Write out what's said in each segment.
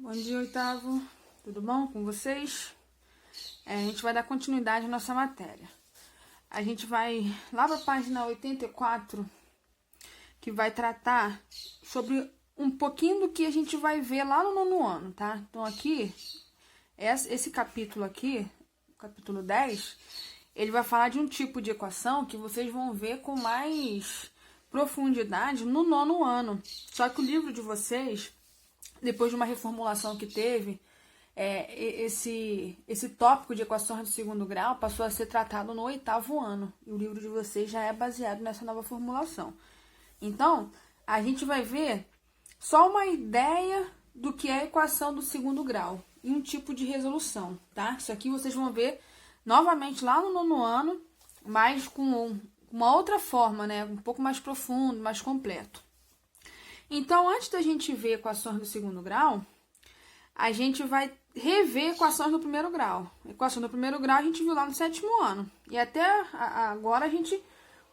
Bom dia, oitavo. Tudo bom com vocês? A gente vai dar continuidade à nossa matéria. A gente vai lá para a página 84, que vai tratar sobre um pouquinho do que a gente vai ver lá no nono ano, tá? Então aqui, esse capítulo aqui, capítulo 10, ele vai falar de um tipo de equação que vocês vão ver com mais profundidade no nono ano. Só que o livro de vocês, depois de uma reformulação que teve, esse tópico de equações do segundo grau passou a ser tratado no oitavo ano. E o livro de vocês já é baseado nessa nova formulação. Então, a gente vai ver só uma ideia do que é a equação do segundo grau e um tipo de resolução, tá? Isso aqui vocês vão ver novamente lá no nono ano, mas com uma outra forma, né? Um pouco mais profundo, mais completo. Então, antes da gente ver equações do segundo grau, a gente vai rever equações do primeiro grau. Equação do primeiro grau a gente viu lá no sétimo ano. E até agora a gente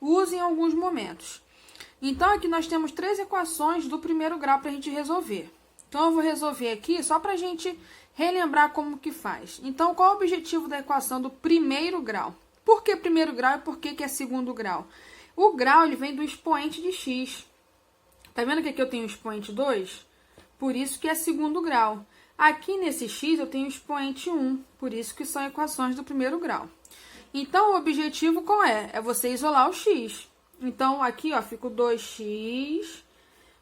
usa em alguns momentos. Então, aqui nós temos 3 equações do primeiro grau para a gente resolver. Então, eu vou resolver aqui só para a gente relembrar como que faz. Então, qual é o objetivo da equação do primeiro grau? Por que primeiro grau e por que é segundo grau? O grau ele vem do expoente de x. Tá vendo que aqui eu tenho o expoente 2? Por isso que é segundo grau. Aqui nesse x eu tenho o expoente 1, por isso que são equações do primeiro grau. Então, o objetivo qual é? É você isolar o x. Então, aqui, ó, fica o 2x,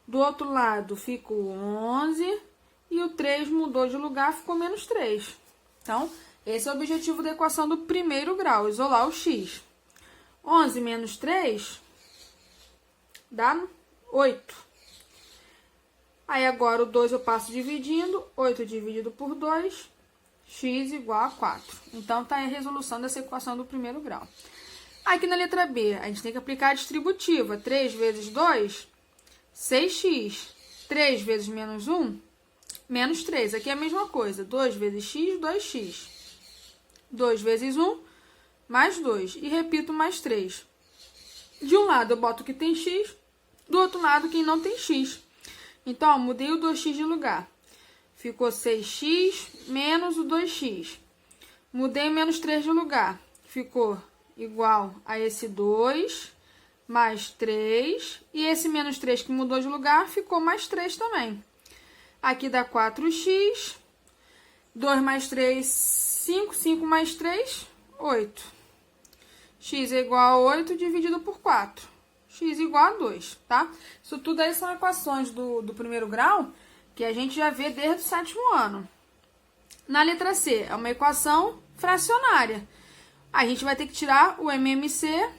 do outro lado fica o 11, e o 3 mudou de lugar, ficou menos 3. Então, esse é o objetivo da equação do primeiro grau, isolar o x. 11 menos 3 dá 8. Aí, agora, o 2 eu passo dividindo, 8 dividido por 2, x igual a 4. Então, tá aí a resolução dessa equação do primeiro grau. Aqui na letra B, a gente tem que aplicar a distributiva. 3 vezes 2, 6x. 3 vezes menos 1, menos 3. Aqui é a mesma coisa. 2 vezes x, 2x. 2 vezes 1, mais 2. E repito, mais 3. De um lado eu boto o que tem x, do outro lado quem não tem x. Então, ó, mudei o 2x de lugar. Ficou 6x menos o 2x. Mudei o menos 3 de lugar. Ficou igual a esse 2 mais 3. E esse menos 3 que mudou de lugar ficou mais 3 também. Aqui dá 4x. 2 mais 3, 5. 5 mais 3, 8. X é igual a 8 dividido por 4. X igual a 2, tá? Isso tudo aí são equações do primeiro grau que a gente já vê desde o sétimo ano. Na letra C, é uma equação fracionária. A gente vai ter que tirar o MMC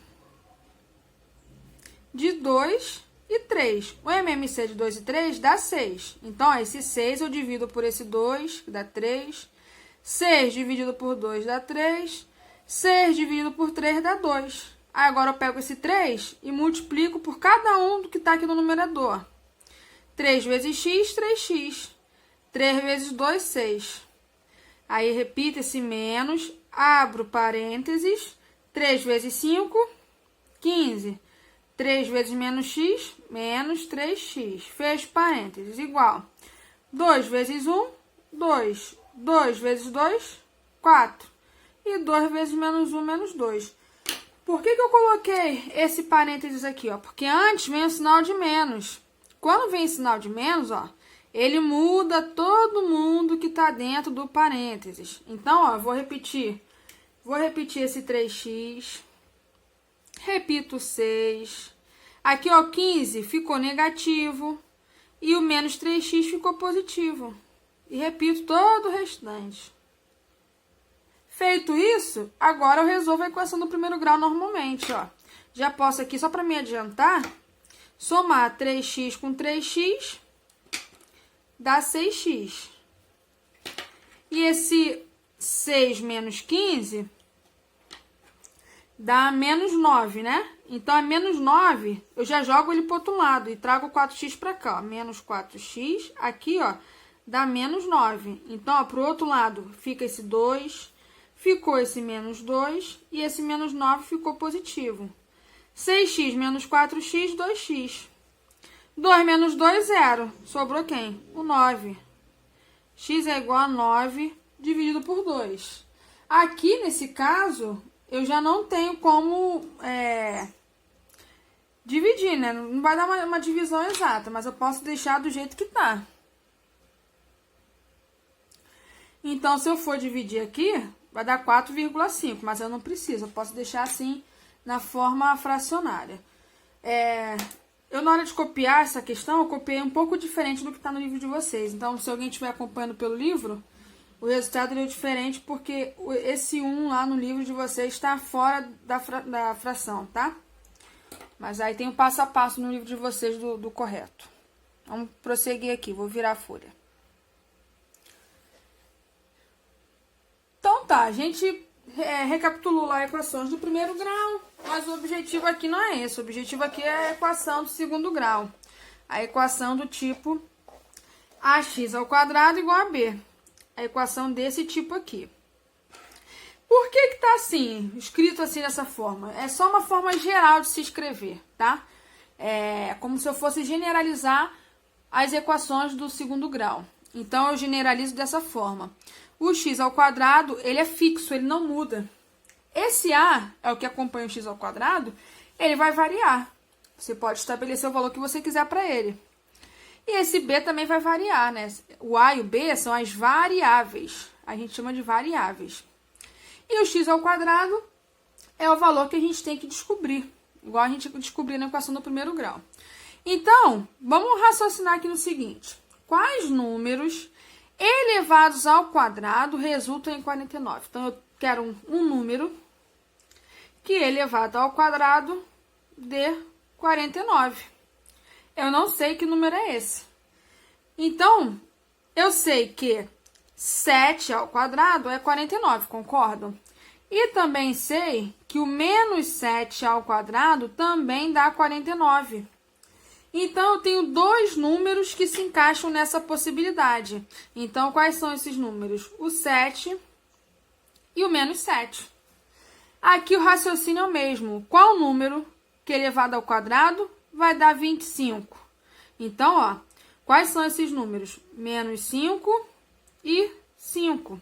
de 2 e 3. O MMC de 2 e 3 dá 6. Então, ó, esse 6 eu divido por esse 2, que dá 3. 6 dividido por 2 dá 3. 6 dividido por 3 dá 2. Aí, agora eu pego esse 3 e multiplico por cada um do que está aqui no numerador. 3 vezes x, 3x. 3 vezes 2, 6. Aí, repito esse menos, abro parênteses. 3 vezes 5, 15. 3 vezes menos x, menos 3x. Fecho parênteses, igual. 2 vezes 1, 2. 2 vezes 2, 4. E 2 vezes menos 1, menos 2. Por que eu coloquei esse parênteses aqui, ó? Porque antes vem o sinal de menos. Quando vem o sinal de menos, ó, ele muda todo mundo que tá dentro do parênteses. Então, ó, vou repetir esse 3x. Repito 6. Aqui, ó, 15 ficou negativo. E o menos 3x ficou positivo. E repito todo o restante. Feito isso, agora eu resolvo a equação do primeiro grau normalmente, ó. Já posso aqui, só para me adiantar, somar 3x com 3x, dá 6x. E esse 6 menos 15 dá menos 9, né? Então, é menos 9, eu já jogo ele pro outro lado e trago 4x para cá, ó. Menos 4x, aqui, ó, dá menos 9. Então, ó, pro outro lado fica esse 2, ficou esse menos 2 e esse menos 9 ficou positivo. 6x menos 4x, 2x. 2 menos 2, 0. Sobrou quem? O 9. x é igual a 9 dividido por 2. Aqui, nesse caso, eu já não tenho como dividir, né? Não vai dar uma divisão exata, mas eu posso deixar do jeito que tá. Então, se eu for dividir aqui, vai dar 4,5, mas eu não preciso. Eu posso deixar assim, na forma fracionária. Eu, na hora de copiar essa questão, eu copiei um pouco diferente do que está no livro de vocês. Então, se alguém estiver acompanhando pelo livro, o resultado é diferente porque esse 1 lá no livro de vocês está fora da fração, tá? Mas aí tem o passo a passo no livro de vocês do correto. Vamos prosseguir aqui, vou virar a folha. Então tá, a gente recapitulou lá equações do primeiro grau, mas o objetivo aqui não é esse. O objetivo aqui é a equação do segundo grau. A equação do tipo ax igual a b. A equação desse tipo aqui. Por que tá assim, escrito assim dessa forma? É só uma forma geral de se escrever, tá? É como se eu fosse generalizar as equações do segundo grau. Então, eu generalizo dessa forma. O x ao quadrado, ele é fixo, ele não muda. Esse a, é o que acompanha o x ao quadrado, ele vai variar. Você pode estabelecer o valor que você quiser para ele. E esse b também vai variar, né? O a e o b são as variáveis. A gente chama de variáveis. E o x ao quadrado é o valor que a gente tem que descobrir. Igual a gente descobriu na equação do primeiro grau. Então, vamos raciocinar aqui no seguinte. Quais números elevados ao quadrado resultam em 49? Então, eu quero um número que elevado ao quadrado dê 49. Eu não sei que número é esse. Então, eu sei que 7 ao quadrado é 49, concordam? E também sei que o menos 7 ao quadrado também dá 49. Então, eu tenho dois números que se encaixam nessa possibilidade. Então, quais são esses números? O 7 e o menos 7. Aqui o raciocínio é o mesmo. Qual número que elevado ao quadrado vai dar 25? Então, ó, quais são esses números? Menos 5 e 5.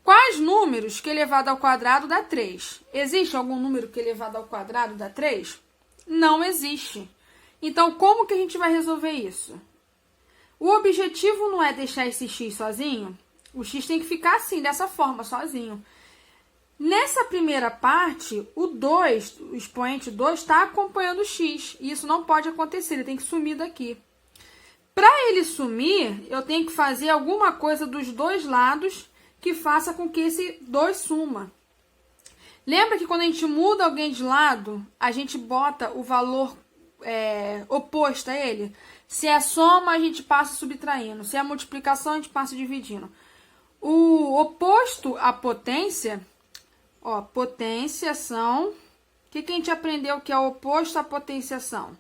Quais números que elevado ao quadrado dá 3? Existe algum número que elevado ao quadrado dá 3? Não existe. Então, como que a gente vai resolver isso? O objetivo não é deixar esse x sozinho. O x tem que ficar assim, dessa forma, sozinho. Nessa primeira parte, o 2, o expoente 2, está acompanhando o x. E isso não pode acontecer, ele tem que sumir daqui. Para ele sumir, eu tenho que fazer alguma coisa dos dois lados que faça com que esse 2 suma. Lembra que quando a gente muda alguém de lado, a gente bota o valor oposto a ele? Se é soma, a gente passa subtraindo. Se é multiplicação, a gente passa dividindo. O oposto à potência, ó, potenciação. O que a gente aprendeu que é o oposto à potenciação?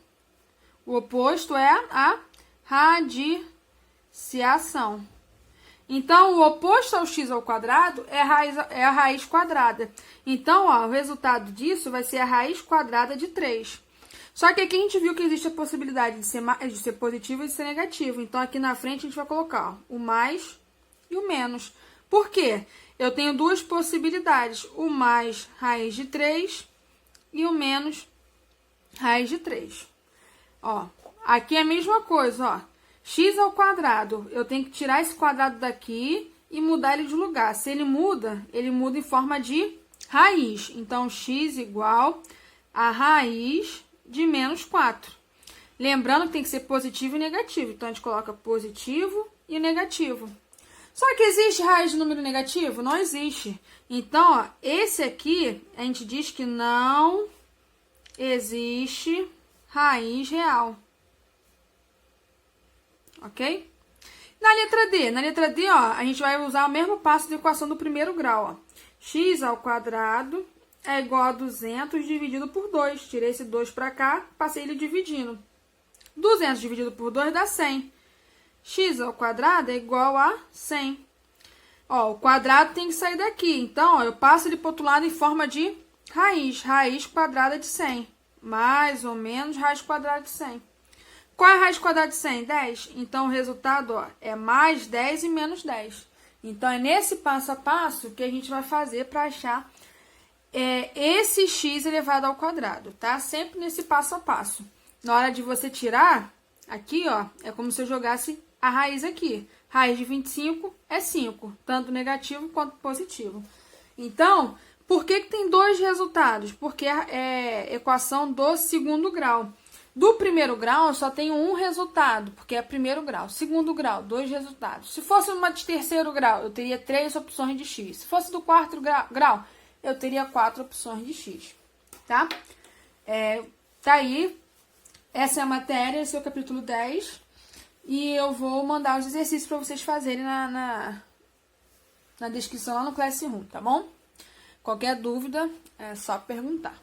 O oposto é a radiciação. Então, o oposto ao x ao quadrado é a raiz quadrada. Então, ó, o resultado disso vai ser a raiz quadrada de 3. Só que aqui a gente viu que existe a possibilidade de ser positivo e de ser negativo. Então, aqui na frente a gente vai colocar o mais e o menos. Por quê? Eu tenho duas possibilidades. O mais raiz de 3 e o menos raiz de 3. Ó, aqui é a mesma coisa, ó. X ao quadrado, eu tenho que tirar esse quadrado daqui e mudar ele de lugar. Se ele muda em forma de raiz. Então, x igual a raiz de menos 4. Lembrando que tem que ser positivo e negativo. Então, a gente coloca positivo e negativo. Só que existe raiz de número negativo? Não existe. Então, ó, esse aqui, a gente diz que não existe raiz real. Ok? Na letra D, ó, a gente vai usar o mesmo passo da equação do primeiro grau. Ó. X ao quadrado é igual a 200 dividido por 2. Tirei esse 2 para cá, passei ele dividindo. 200 dividido por 2 dá 100. X ao quadrado é igual a 100. Ó, o quadrado tem que sair daqui. Então, ó, eu passo ele para o outro lado em forma de raiz. Raiz quadrada de 100. Mais ou menos raiz quadrada de 100. Qual é a raiz quadrada de 100? 10. Então, o resultado, ó, é mais 10 e menos 10. Então, é nesse passo a passo que a gente vai fazer para achar esse x elevado ao quadrado, tá? Sempre nesse passo a passo. Na hora de você tirar, aqui, ó, é como se eu jogasse a raiz aqui. Raiz de 25 é 5, tanto negativo quanto positivo. Então, por que tem dois resultados? Porque é equação do segundo grau. Do primeiro grau, eu só tenho um resultado, porque é primeiro grau. Segundo grau, dois resultados. Se fosse uma de terceiro grau, eu teria 3 opções de x. Se fosse do quarto grau, eu teria 4 opções de x, tá? Tá aí. Essa é a matéria, esse é o capítulo 10. E eu vou mandar os exercícios para vocês fazerem na descrição lá no Classroom, tá bom? Qualquer dúvida, é só perguntar.